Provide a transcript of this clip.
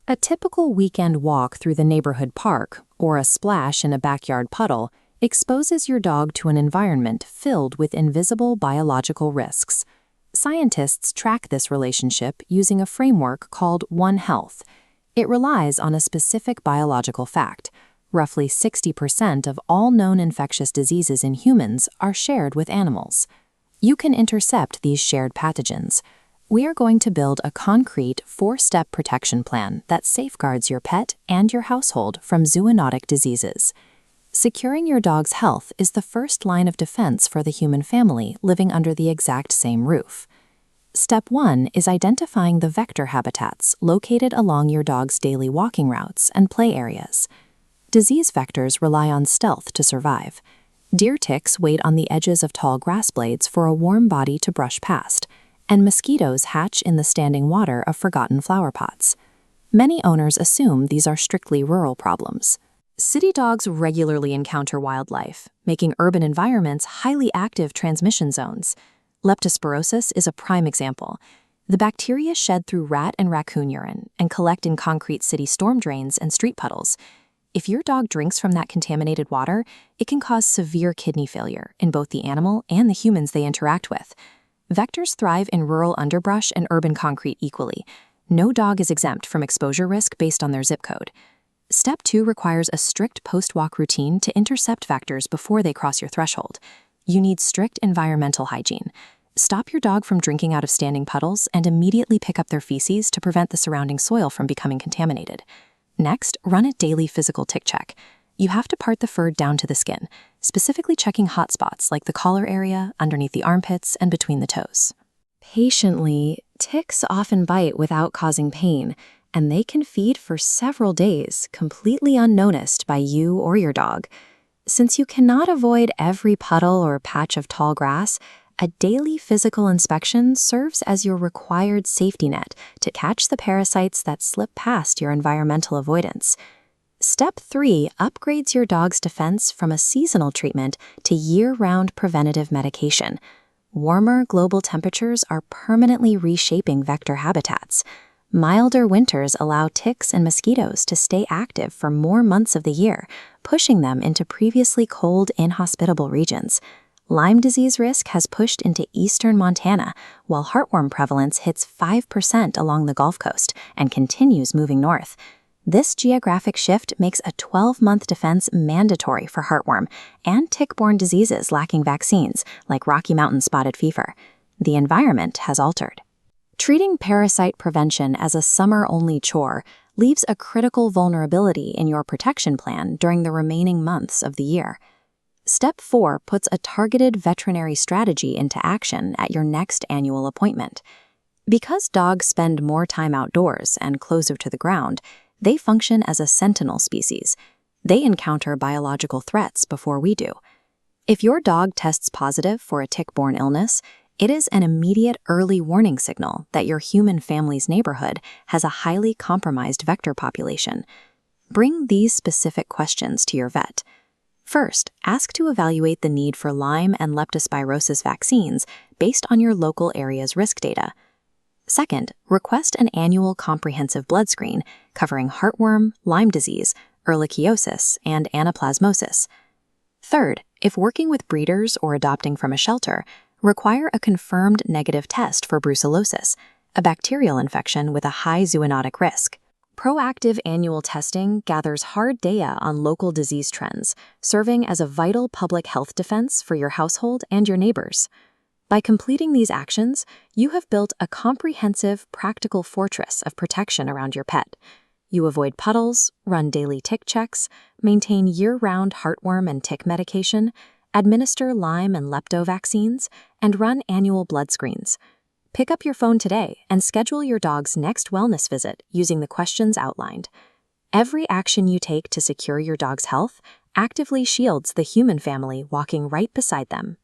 A typical weekend walk through the neighborhood park or a splash in a backyard puddle exposes your dog to an environment filled with invisible biological risks. Scientists track this relationship using a framework called One Health. It relies on a specific biological fact. Roughly 60% of all known infectious diseases in humans are shared with animals. You can intercept these shared pathogens. We are going to build a concrete 4-step protection plan that safeguards your pet and your household from zoonotic diseases. Securing your dog's health is the first line of defense for the human family living under the exact same roof. Step 1 is identifying the vector habitats located along your dog's daily walking routes and play areas. Disease vectors rely on stealth to survive. Deer ticks wait on the edges of tall grass blades for a warm body to brush past, and mosquitoes hatch in the standing water of forgotten flower pots. Many owners assume these are strictly rural problems. City dogs regularly encounter wildlife, making urban environments highly active transmission zones. Leptospirosis is a prime example. The bacteria shed through rat and raccoon urine and collect in concrete city storm drains and street puddles. If your dog drinks from that contaminated water, it can cause severe kidney failure in both the animal and the humans they interact with. Vectors thrive in rural underbrush and urban concrete equally. No dog is exempt from exposure risk based on their zip code. Step 2 requires a strict post-walk routine to intercept vectors before they cross your threshold. You need strict environmental hygiene. Stop your dog from drinking out of standing puddles and immediately pick up their feces to prevent the surrounding soil from becoming contaminated. Next, run a daily physical tick check. You have to part the fur down to the skin, specifically checking hot spots like the collar area, underneath the armpits, and between the toes. Patiently, ticks often bite without causing pain, and they can feed for several days, completely unnoticed by you or your dog. Since you cannot avoid every puddle or patch of tall grass, a daily physical inspection serves as your required safety net to catch the parasites that slip past your environmental avoidance. Step 3 upgrades your dog's defense from a seasonal treatment to year-round preventative medication. Warmer global temperatures are permanently reshaping vector habitats. Milder winters allow ticks and mosquitoes to stay active for more months of the year, pushing them into previously cold, inhospitable regions. Lyme disease risk has pushed into eastern Montana, while heartworm prevalence hits 5% along the Gulf Coast and continues moving north. This geographic shift makes a 12-month defense mandatory for heartworm and tick-borne diseases lacking vaccines, like Rocky Mountain spotted fever. The environment has altered. Treating parasite prevention as a summer-only chore leaves a critical vulnerability in your protection plan during the remaining months of the year. Step 4 puts a targeted veterinary strategy into action at your next annual appointment. Because dogs spend more time outdoors and closer to the ground, they function as a sentinel species. They encounter biological threats before we do. If your dog tests positive for a tick-borne illness, it is an immediate early warning signal that your human family's neighborhood has a highly compromised vector population. Bring these specific questions to your vet. First, ask to evaluate the need for Lyme and Leptospirosis vaccines based on your local area's risk data. Second, request an annual comprehensive blood screen covering heartworm, Lyme disease, Ehrlichiosis, and anaplasmosis. Third, if working with breeders or adopting from a shelter, require a confirmed negative test for brucellosis, a bacterial infection with a high zoonotic risk. Proactive annual testing gathers hard data on local disease trends, serving as a vital public health defense for your household and your neighbors. By completing these actions, you have built a comprehensive, practical fortress of protection around your pet. You avoid puddles, run daily tick checks, maintain year-round heartworm and tick medication, administer Lyme and Lepto vaccines, and run annual blood screens. Pick up your phone today and schedule your dog's next wellness visit using the questions outlined. Every action you take to secure your dog's health actively shields the human family walking right beside them.